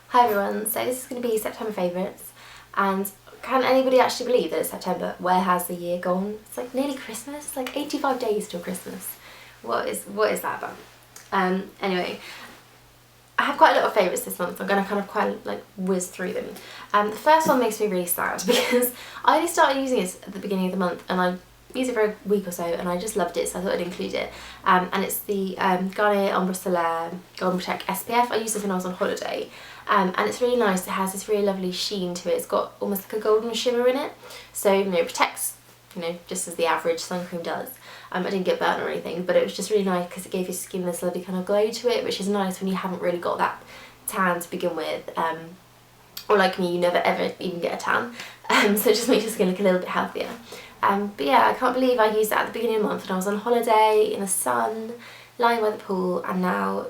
Hi everyone, so this is going to be September favourites, and can anybody actually believe that it's September? Where has the year gone? It's like nearly Christmas, it's like 85 days till Christmas. What is that about? Anyway, I have quite a lot of favourites this month. I'm going to kind of quite like whiz through them. The first one makes me really sad because I only started using it at the beginning of the month and I used it for a week or so and I just loved it, so I thought I'd include it. And it's the Garnier Ombre Solaire Golden Protect SPF. I used this when I was on holiday. And it's really nice. It has this really lovely sheen to it. It's got almost like a golden shimmer in it. So, you know, it protects, you know, just as the average sun cream does. I didn't get burnt or anything, but it was just really nice because it gave your skin this lovely kind of glow to it, which is nice when you haven't really got that tan to begin with. Or like me, you never ever even get a tan. So it just makes your skin look a little bit healthier. But yeah, I can't believe I used that at the beginning of the month and I was on holiday in the sun, lying by the pool, and now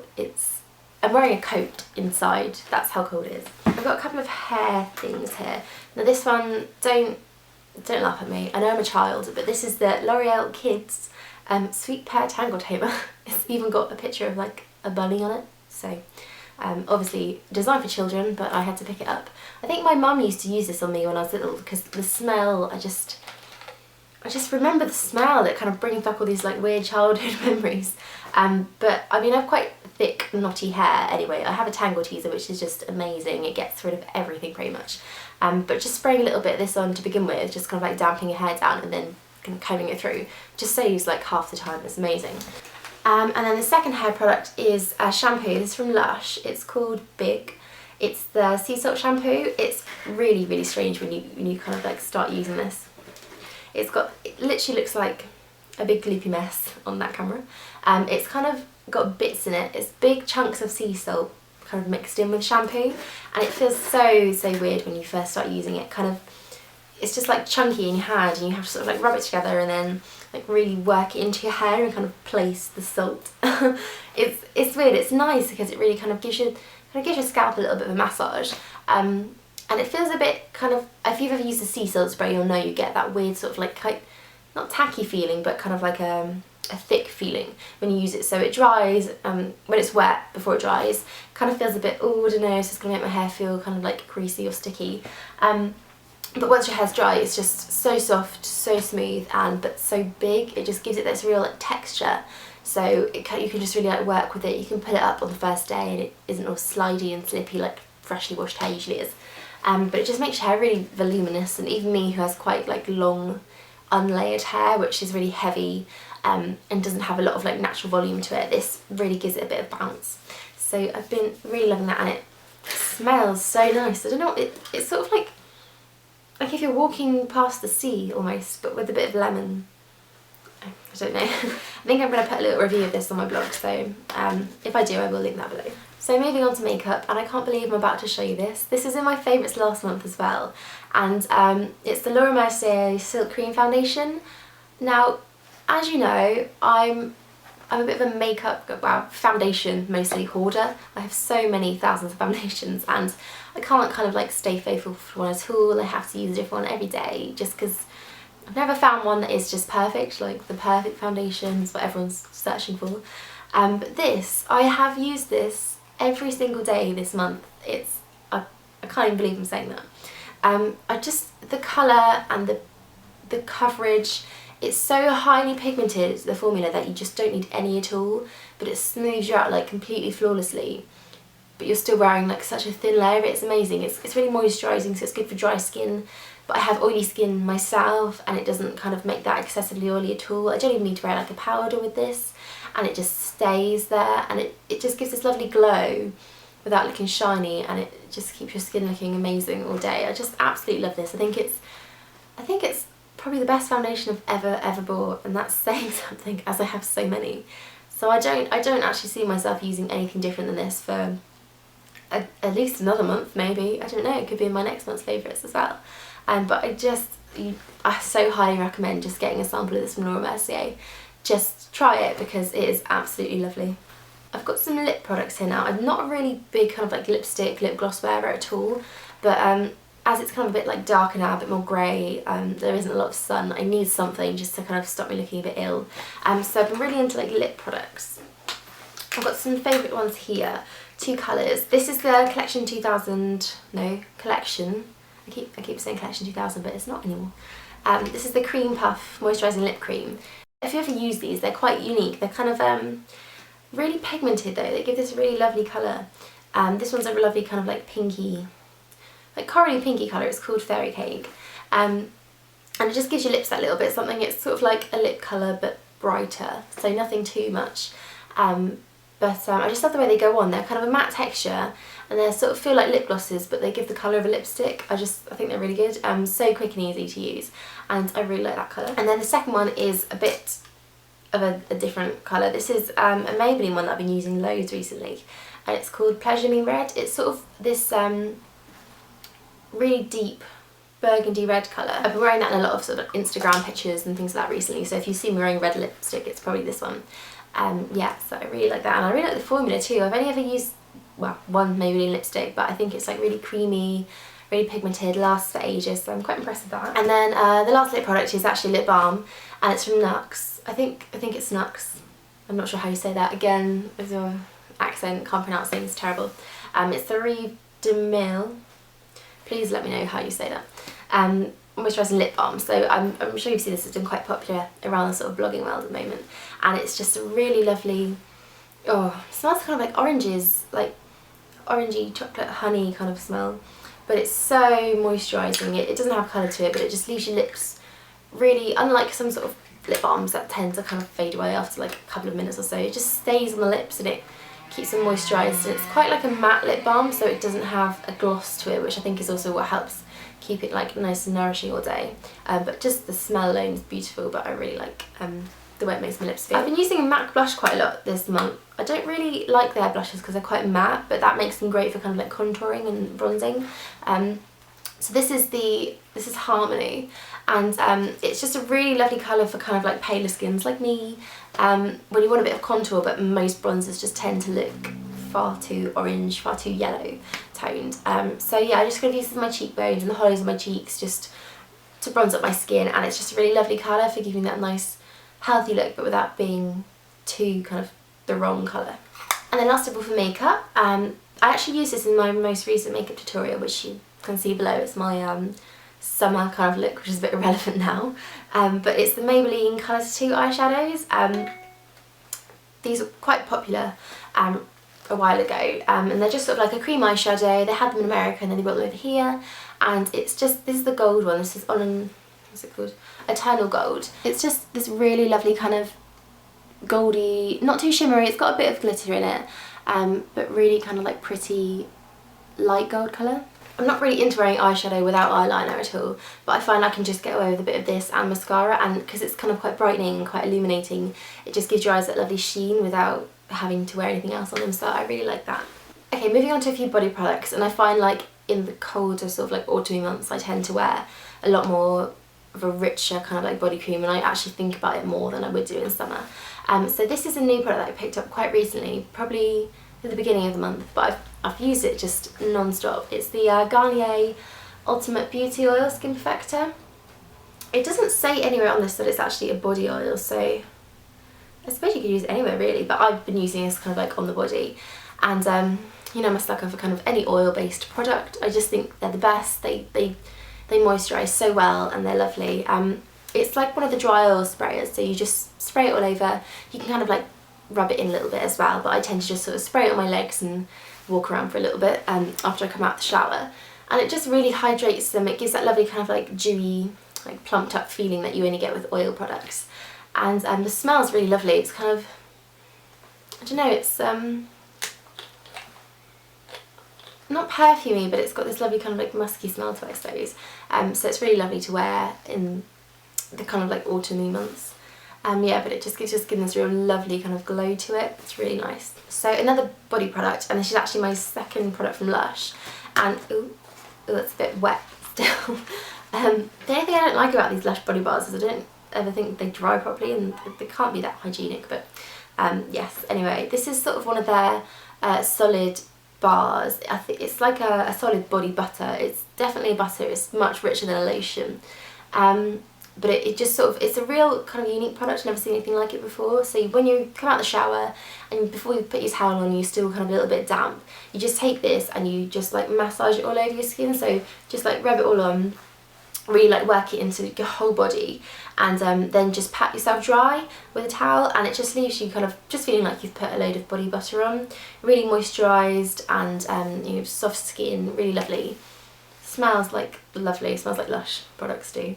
I'm wearing a coat inside. That's how cold it is. I've got a couple of hair things here. Now this one, don't laugh at me. I know I'm a child, but this is the L'Oreal Kids Sweet Pear Tangle Tamer. It's even got a picture of like a bunny on it. So obviously designed for children, but I had to pick it up. I think my mum used to use this on me when I was little because the smell, I just remember the smell. It kind of brings back all these like weird childhood memories. But I mean, I've quite thick knotty hair anyway. I have a tangle teaser which is just amazing. It gets rid of everything pretty much. But just spraying a little bit of this on to begin with, just kind of like damping your hair down and then kind of combing it through, just saves like half the time. It's amazing. And then the second hair product is a shampoo. This is from Lush. It's called Big. It's the sea salt shampoo. It's really, really strange when you kind of like start using this. It literally looks like a big gloopy mess on that camera. It's kind of got bits in it. It's big chunks of sea salt kind of mixed in with shampoo, and it feels so weird when you first start using it. It's just like chunky in your hand and you have to sort of like rub it together and then like really work it into your hair and kind of place the salt. It's weird. It's nice because it really kind of gives your scalp a little bit of a massage. And it feels a bit kind of, if you've ever used a sea salt spray, you'll know you get that weird sort of like, not tacky feeling, but kind of like a thick feeling when you use it. So it dries, when it's wet before it dries, kind of feels a bit, oh, I don't know, it's just going to make my hair feel kind of like greasy or sticky. But once your hair's dry, it's just so soft, so smooth, but so big. It just gives it this real like texture. So you can just really like work with it. You can put it up on the first day and it isn't all slidey and slippy like freshly washed hair usually is. But it just makes your hair really voluminous, and even me who has quite like long unlayered hair which is really heavy and doesn't have a lot of like natural volume to it, this really gives it a bit of bounce. So I've been really loving that, and it smells so nice. I don't know, it's sort of like if you're walking past the sea almost, but with a bit of lemon. I don't know. I think I'm going to put a little review of this on my blog, so if I do I will link that below. So moving on to makeup, and I can't believe I'm about to show you this. This is in my favourites last month as well, and it's the Mercier Silk Cream Foundation. Now, as you know, I'm a bit of a makeup, foundation mostly hoarder. I have so many thousands of foundations and I can't kind of like stay faithful for one at all. I have to use a different one every day just because I've never found one that is just perfect, like the perfect foundation is what everyone's searching for. But this, I have used this every single day this month. I can't even believe I'm saying that. The colour and the coverage, it's so highly pigmented, the formula, that you just don't need any at all, but it smooths you out like completely flawlessly, but you're still wearing like such a thin layer of it. It's amazing. It's really moisturising, so it's good for dry skin, but I have oily skin myself and it doesn't kind of make that excessively oily at all. I don't even need to wear like a powder with this, and it just stays there, and it just gives this lovely glow without looking shiny, and it just keeps your skin looking amazing all day. I just absolutely love this. I think it's probably the best foundation I've ever bought, and that's saying something as I have so many. So I don't actually see myself using anything different than this for at least another month maybe. I don't know, it could be in my next month's favourites as well. But I so highly recommend just getting a sample of this from Mercier. Just try it because it is absolutely lovely. I've got some lip products here now. I'm not a really big kind of like lipstick, lip gloss wearer at all, but as it's kind of a bit like darker now, a bit more grey, there isn't a lot of sun, I need something just to kind of stop me looking a bit ill. So I've been really into like lip products. I've got some favourite ones here, 2 colours. This is the collection 2000, no, collection. I keep saying collection 2000, but it's not anymore. This is the Cream Puff Moisturising Lip Cream. If you ever use these, they're quite unique. They're kind of really pigmented though. They give this really lovely colour. This one's a lovely kind of like pinky, like corally pinky colour. It's called Fairy Cake. And it just gives your lips that little bit something. It's sort of like a lip colour but brighter, so nothing too much. But I just love the way they go on. They're kind of a matte texture and they sort of feel like lip glosses, but they give the colour of a lipstick. I think they're really good. So quick and easy to use, and I really like that colour. And then the second one is a bit of a different colour. This is a Maybelline one that I've been using loads recently, and it's called Pleasure Me Red. It's sort of this really deep burgundy red colour. I've been wearing that in a lot of sort of Instagram pictures and things like that recently, so if you see me wearing red lipstick, it's probably this one. Yeah, so I really like that, and I really like the formula too. I've only ever used, well, one Maybelline lipstick, but I think it's like really creamy, really pigmented, lasts for ages, so I'm quite impressed with that. And then the last lip product is actually lip balm, and it's from Nux. I think it's Nux. I'm not sure how you say that. Again, with your accent, can't pronounce things, terrible. It's the Rimmel. Please let me know how you say that. Moisturising lip balm. So I'm sure you've seen this, it's been quite popular around the sort of blogging world at the moment, and it's just a really lovely, oh, it smells kind of like oranges, like orangey chocolate honey kind of smell, but it's so moisturising. It doesn't have colour to it, but it just leaves your lips really, unlike some sort of lip balms that tend to kind of fade away after like a couple of minutes or so, it just stays on the lips and it keeps them moisturised, and it's quite like a matte lip balm, so it doesn't have a gloss to it, which I think is also what helps keep it like nice and nourishing all day. But just the smell alone is beautiful, but I really like the way it makes my lips feel. I've been using a MAC blush quite a lot this month. I don't really like their blushes because they're quite matte, but that makes them great for kind of like contouring and bronzing. So this is Harmony, and it's just a really lovely colour for kind of like paler skins like me, when you want a bit of contour, but most bronzers just tend to look far too orange, far too yellow toned. So yeah, I just going to use this on my cheekbones and the hollows of my cheeks just to bronze up my skin, and it's just a really lovely colour for giving that nice healthy look, but without being too kind of the wrong colour. And then last of all for makeup, I actually used this in my most recent makeup tutorial, which you can see below. It's my summer kind of look, which is a bit irrelevant now, but it's the Maybelline Colours 2 eyeshadows. These are quite popular a while ago, and they're just sort of like a cream eyeshadow. They had them in America and then they brought them over here, and it's just, this is the gold one. This is on, what's it called? Eternal Gold. It's just this really lovely kind of goldy, not too shimmery, it's got a bit of glitter in it, but really kind of like pretty light gold colour. I'm not really into wearing eyeshadow without eyeliner at all, but I find I can just get away with a bit of this and mascara, and because it's kind of quite brightening and quite illuminating, it just gives your eyes that lovely sheen without having to wear anything else on them, so I really like that. Okay, moving on to a few body products, and I find like in the colder sort of like autumny months I tend to wear a lot more of a richer kind of like body cream, and I actually think about it more than I would do in summer. So this is a new product that I picked up quite recently, probably at the beginning of the month, but I've used it just non-stop. It's the Garnier Ultimate Beauty Oil Skin Perfector. It doesn't say anywhere on this that it's actually a body oil, so I suppose you could use it anywhere really, but I've been using this kind of like on the body, and you know, I'm a sucker for kind of any oil-based product. I just think they're the best. They moisturise so well and they're lovely. It's like one of the dry oil sprayers, so you just spray it all over. You can kind of like rub it in a little bit as well, but I tend to just sort of spray it on my legs and walk around for a little bit after I come out the shower, and it just really hydrates them. It gives that lovely kind of like dewy, like plumped up feeling that you only get with oil products, and the smell is really lovely. It's kind of, I don't know, it's not perfumey, but it's got this lovely kind of like musky smell to it, I suppose. So it's really lovely to wear in the kind of like autumny months. Yeah, but it just gives your skin this real lovely kind of glow to it. It's really nice. So another body product, and this is actually my second product from Lush, and ooh, it's a bit wet still. The only thing I don't like about these Lush body bars is I don't ever think they dry properly, and they can't be that hygienic, but yes, anyway, this is sort of one of their solid bars. I think it's like a solid body butter. It's definitely a butter. It's much richer than a lotion. but it just sort of, it's a real kind of unique product. I've never seen anything like it before. So when you come out of the shower and before you put your towel on, you're still kind of a little bit damp, you just take this and you just like massage it all over your skin. So just like rub it all on, really like work it into your whole body, and then just pat yourself dry with a towel, and it just leaves you kind of just feeling like you've put a load of body butter on. Really moisturised and you know, soft skin, really lovely. Smells like lovely, smells like Lush products do.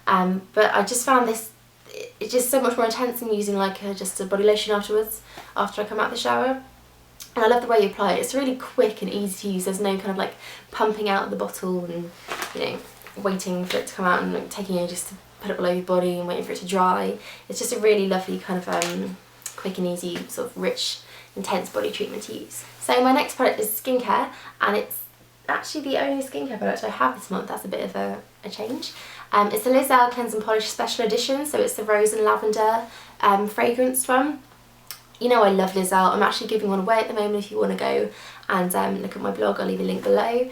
But I just found this, it's just so much more intense than using like just a body lotion afterwards, after I come out of the shower. And I love the way you apply it. It's really quick and easy to use. There's no kind of like pumping out of the bottle and, you know, waiting for it to come out and like taking it just to put it all over your body and waiting for it to dry. It's just a really lovely kind of quick and easy, sort of rich, intense body treatment to use. So my next product is skincare, and it's actually the only skincare product I have this month. That's a bit of a change. It's the Liz Earle Cleanse and Polish Special Edition, so it's the rose and lavender fragranced one. You know I love Liz Earle. I'm actually giving one away at the moment if you want to go and look at my blog. I'll leave a link below,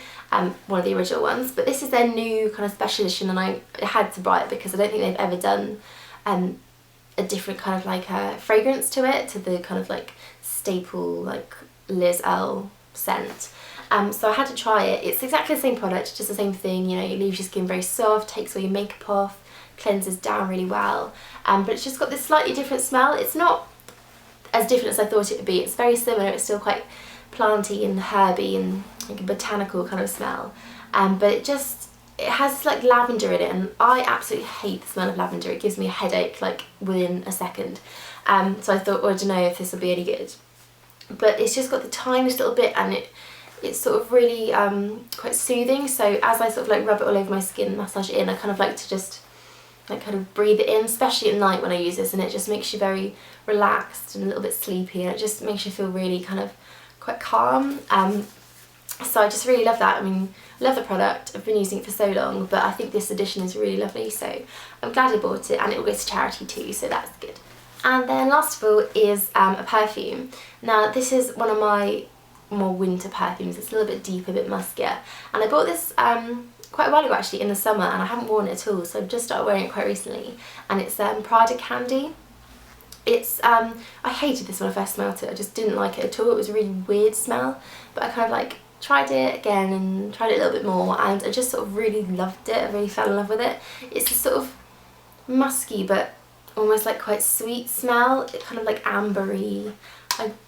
one of the original ones. But this is their new kind of special edition, and I had to buy it because I don't think they've ever done a different kind of like fragrance to it, to the kind of like staple like Liz Earle scent. So I had to try it. It's exactly the same product, just the same thing, you know, it leaves your skin very soft, takes all your makeup off, cleanses down really well, but it's just got this slightly different smell. It's not as different as I thought it would be. It's very similar. It's still quite planty and herby and like a botanical kind of smell, but it has like lavender in it, and I absolutely hate the smell of lavender. It gives me a headache like within a second. So I thought, well, I don't know if this will be any good, but it's just got the tiniest little bit, and it's sort of really quite soothing. So as I sort of like rub it all over my skin, massage it in, I kind of like to just like kind of breathe it in, especially at night when I use this, and it just makes you very relaxed and a little bit sleepy, and it just makes you feel really kind of quite calm. So I just really love that. I mean, I love the product. I've been using it for so long, but I think this edition is really lovely, so I'm glad I bought it, and it will go to charity too, so that's good. And then last of all is a perfume. Now this is one of my more winter perfumes. It's a little bit deeper, a bit muskier, and I bought this quite a while ago actually, in the summer, and I haven't worn it at all, so I've just started wearing it quite recently, and it's Prada Candy. It's I hated this when I first smelled it. I just didn't like it at all. It was a really weird smell, but I kind of like tried it again and tried it a little bit more, and I just sort of really loved it. I really fell in love with it. It's a sort of musky but almost like quite sweet smell. It's kind of like ambery.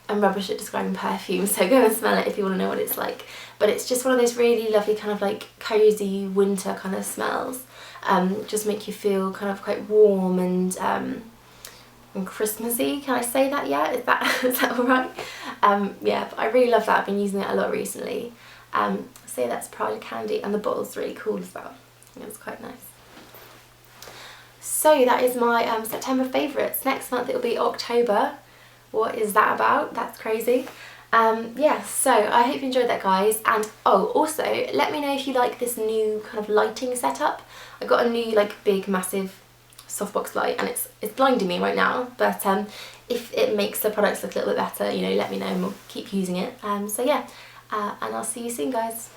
I'm rubbish at describing perfume, so go and smell it if you want to know what it's like. But it's just one of those really lovely kind of like cosy winter kind of smells. Just make you feel kind of quite warm and Christmassy. Can I say that yet? Is that alright? Yeah, but I really love that. I've been using it a lot recently. So that's Prada Candy, and the bottle's really cool as well. I think it's quite nice. So that is my September favourites. Next month it'll be October. What is that about? That's crazy. Yeah, so I hope you enjoyed that, guys. And oh, also let me know if you like this new kind of lighting setup. I got a new like big massive softbox light, and it's blinding me right now, but if it makes the products look a little bit better, you know, let me know and we'll keep using it. So yeah, and I'll see you soon, guys.